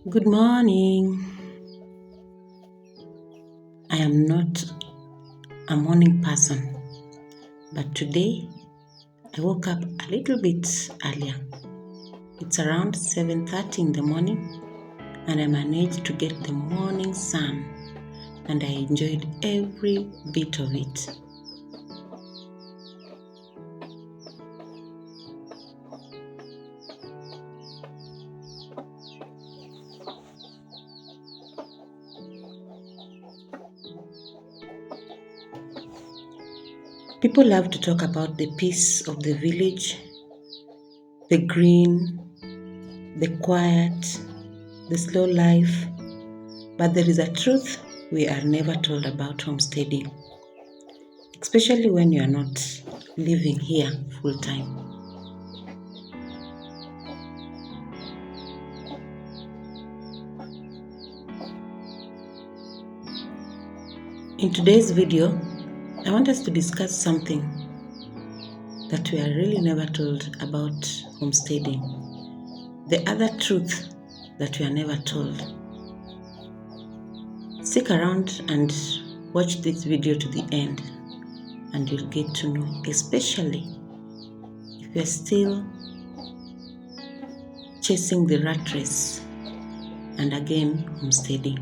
Good morning. I am not a morning person, but today I woke up a little bit earlier. It's around 7:30 in the morning, and I managed to get the morning sun, and I enjoyed every bit of it. People love to talk about the peace of the village, the green, the quiet, the slow life, but there is a truth we are never told about homesteading, especially when you are not living here full time. In today's video, I want us to discuss something that we are really never told about homesteading, the other truth that we are never told. Stick around and watch this video to the end, and you'll get to know, especially if you're still chasing the rat race and again homesteading.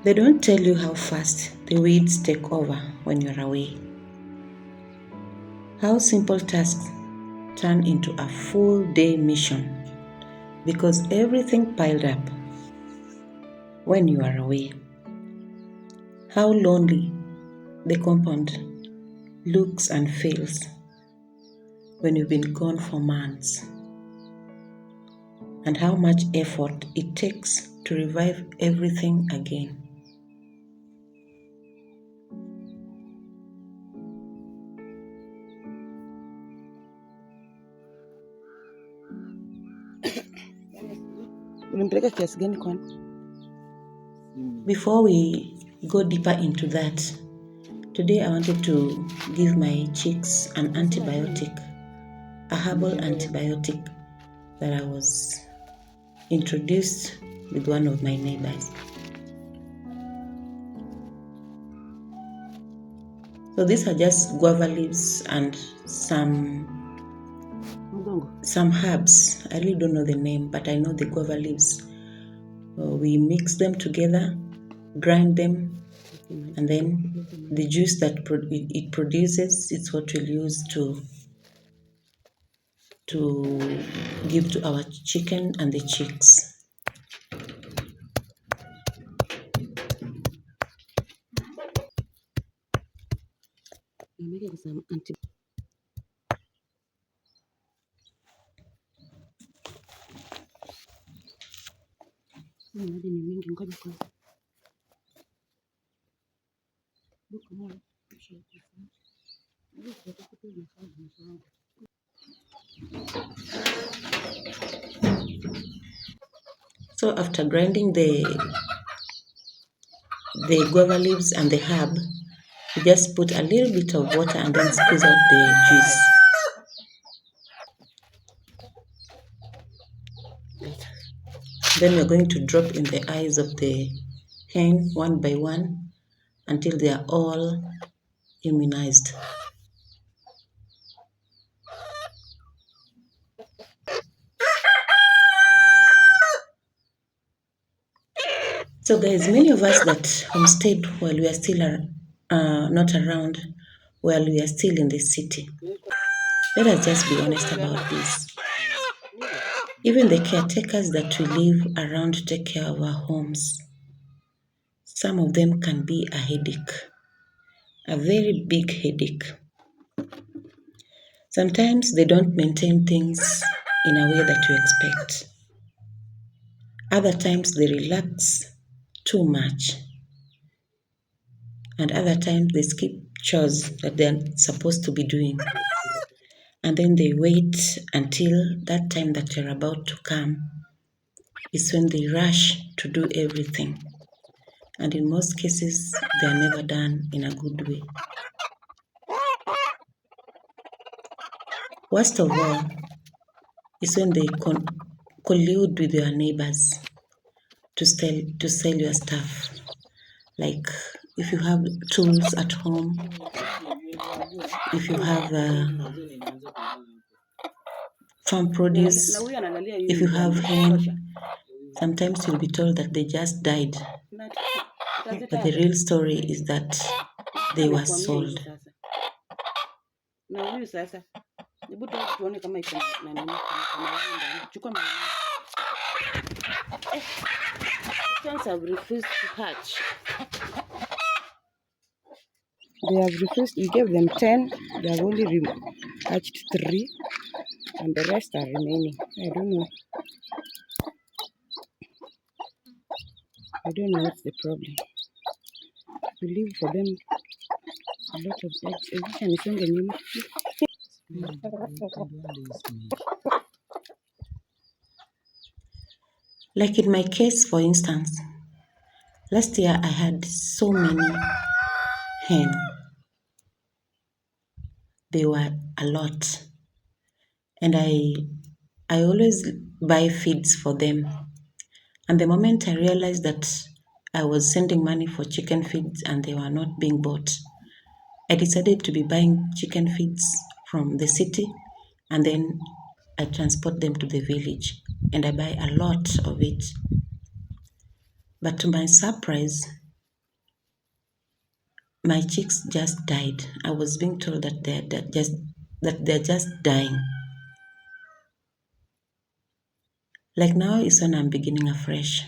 They don't tell you how fast the weeds take over when you're away. How simple tasks turn into a full day mission because everything piled up when you are away. How lonely the compound looks and feels when you've been gone for months, and how much effort it takes to revive everything again. Before we go deeper into that, today I wanted to give my chicks an antibiotic, a herbal antibiotic that I was introduced with one of my neighbors. So these are just guava leaves and some herbs. I really don't know the name, but I know the guava leaves. We mix them together, grind them, and then the juice that it produces, it's what we'll use to give to our chicken and the chicks. So after grinding the guava leaves and the herb, you just put a little bit of water and then squeeze out the juice. Then we're going to drop in the eyes of the hen one by one until they are all immunized. So guys, many of us that homestead while we are still not around, while we are still in the city. Let us just be honest about this. Even the caretakers that we leave around to take care of our homes, some of them can be a headache, a very big headache. Sometimes they don't maintain things in a way that you expect. Other times they relax too much. and other times they skip chores that they're supposed to be doing. And then they wait until that time that you're about to come is when they rush to do everything. And in most cases, they are never done in a good way. Worst of all is when they collude with your neighbors to sell your stuff. Like if you have tools at home, if you have farm produce, if you have hen, sometimes you'll be told that they just died. But the real story is that they were sold. Chickens have refused to hatch. They have refused. We gave them 10. They have only hatched 3, and the rest are remaining. I don't know. I don't know what's the problem. We leave for them a lot of eggs. Like in my case, for instance, last year I had so many hen. They were a lot. And I always buy feeds for them. And the moment I realized that I was sending money for chicken feeds and they were not being bought, I decided to be buying chicken feeds from the city, and then I transport them to the village and I buy a lot of it. But to my surprise, my chicks just died. I was being told that they're just dying. Like now is when I'm beginning afresh.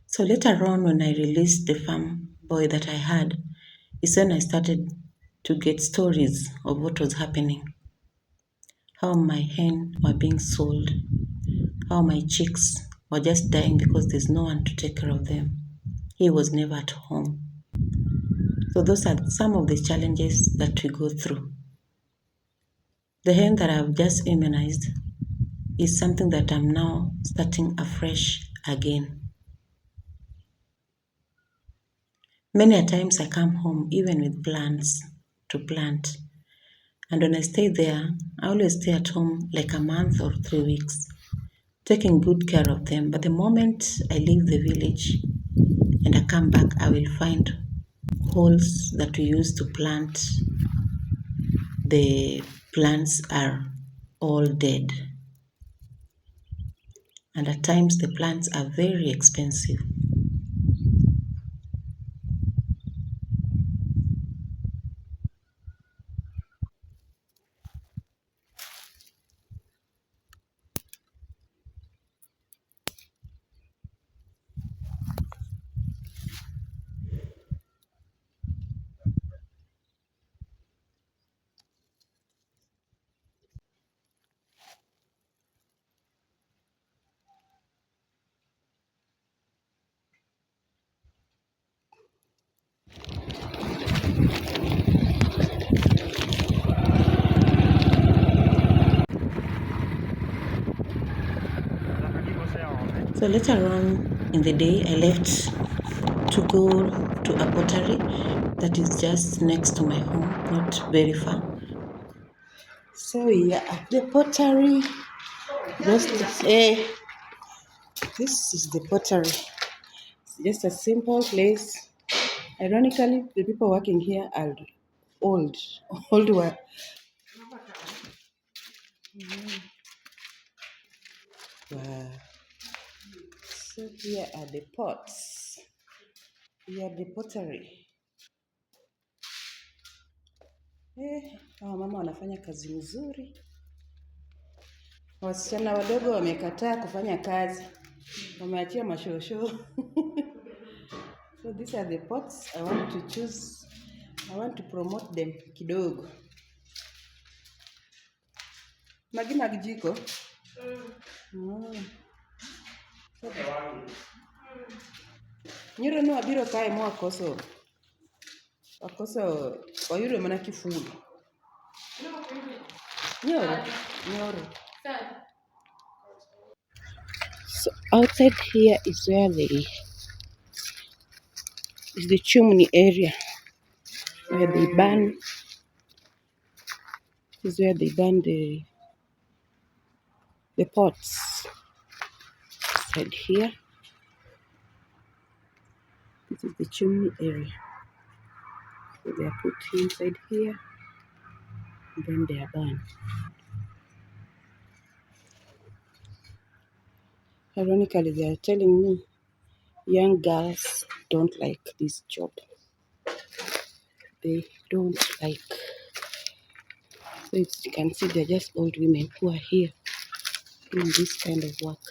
So later on, when I released the farm boy that I had, is when I started to get stories of what was happening. How my hen were being sold, how my chicks were just dying because there's no one to take care of them. He was never at home. So those are some of the challenges that we go through. The hen that I've just immunized is something that I'm now starting afresh again. Many a times I come home even with plants to plant. And when I stay there, I always stay at home like a month or 3 weeks, taking good care of them. But the moment I leave the village and I come back, I will find holes that we used to plant. The plants are all dead. And at times the plants are very expensive. So later on in the day, I left to go to a pottery that is just next to my home, not very far. So we are at the pottery. Just to say, this is the pottery. It's just a simple place. Ironically, the people working here are old. Old work. Wow. So here are the pots. Here are the pottery. Hawa mama wanafanya kazi nzuri. Wasichana wadogo wamekataa kufanya kazi. Wameachia mashosho. So these are the pots I want to choose. I want to promote them kidogo. Magi jiko. Nyiro no abiro kae mo koso. Akoso oyudo mana kifuli. Nyoro. So outside here is where is the chimney area where they burn. Is where they burn the pots. Inside here, this is the chimney area. So they are put inside here, and then they are burned. Ironically, they are telling me young girls don't like this job. They don't like. So you can see they're just old women who are here doing this kind of work.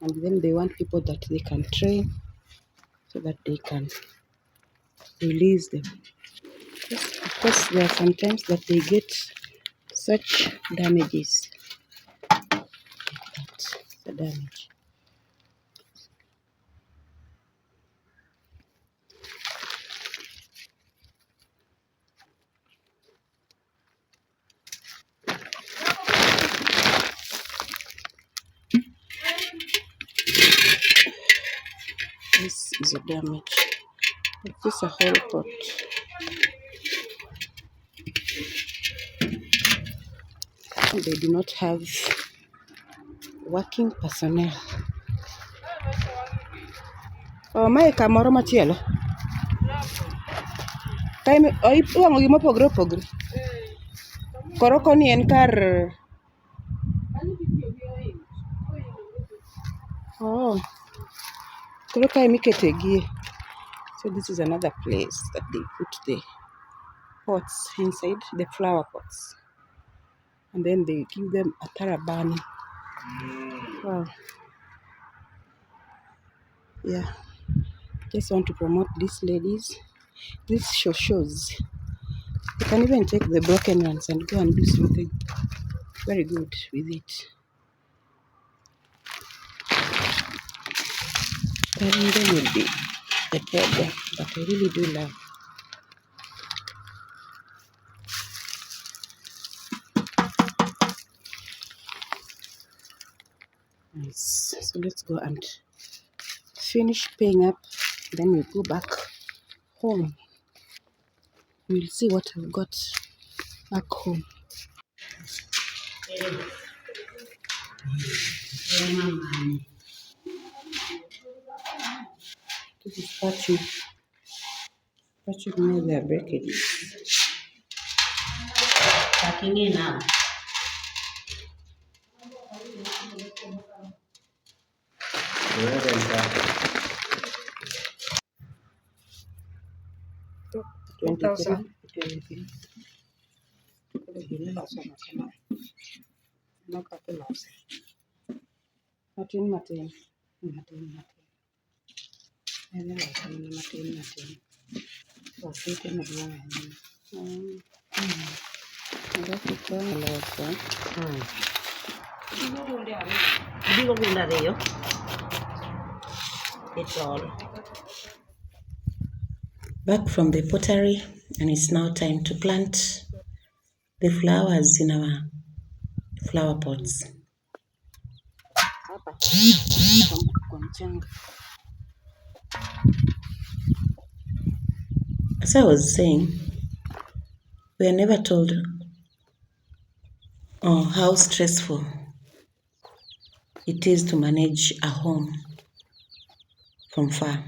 And then they want people that they can train so that they can release them. Yes, of course, there are sometimes that they get such damages. That's the damage. This is a damage. This is a whole pot. They do not have working personnel. Oh, mae kamoro machielo. Time iwang'o gima opogore opogore. Koro koni en kar. Oh. Koro kae mikete gie. So this is another place that they put the pots inside, the flower pots. And then they give them a thorough burning. Wow. Yeah. Just want to promote these ladies. This shows. You can even take the broken ones and go and do something very good with it. Carrying them will be the problem that I really do love. Nice. So let's go and finish paying up. Then we'll go back home. We'll see what I've got back home. This is patching. Patching near their breakages. Packing in now. Matin. It's all. Back from the pottery, and it's now time to plant the flowers in our flower pots. As I was saying, we are never told how stressful it is to manage a home from far.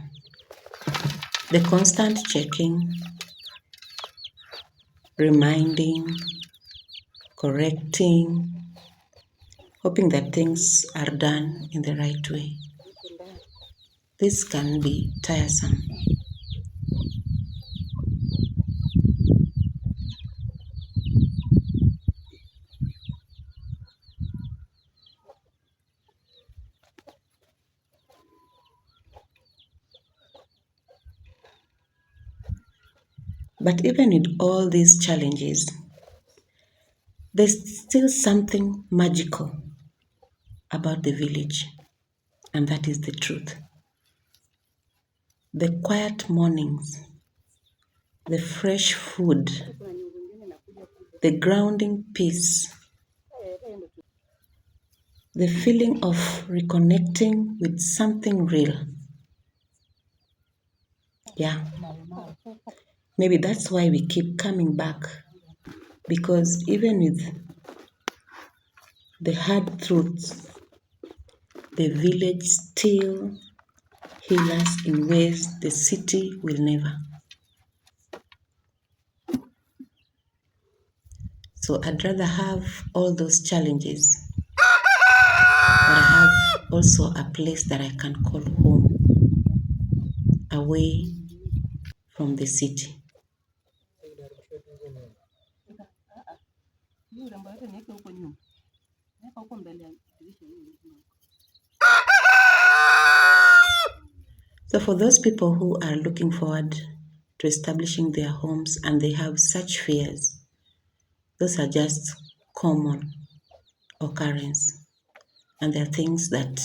The constant checking, reminding, correcting, hoping that things are done in the right way. This can be tiresome. But even with all these challenges, there's still something magical about the village, and that is the truth. The quiet mornings, the fresh food, the grounding peace, the feeling of reconnecting with something real. Yeah, maybe that's why we keep coming back, because even with the hard truths, the village still heals us in ways the city will never. So I'd rather have all those challenges, but I have also a place that I can call home, away from the city. So for those people who are looking forward to establishing their homes and they have such fears, those are just common occurrence, and they're things that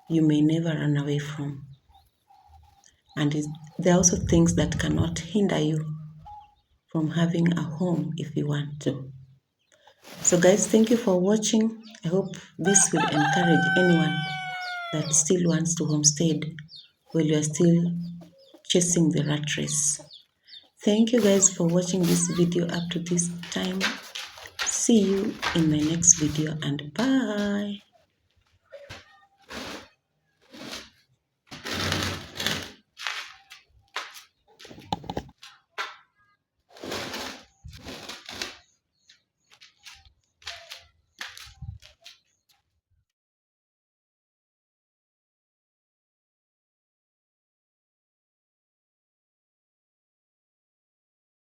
you may never run away from. And there are also things that cannot hinder you from having a home if you want to. So guys, thank you for watching. I hope this will encourage anyone that still wants to homestead while you are still chasing the rat race. Thank you guys for watching this video up to this time. See you in my next video, and bye.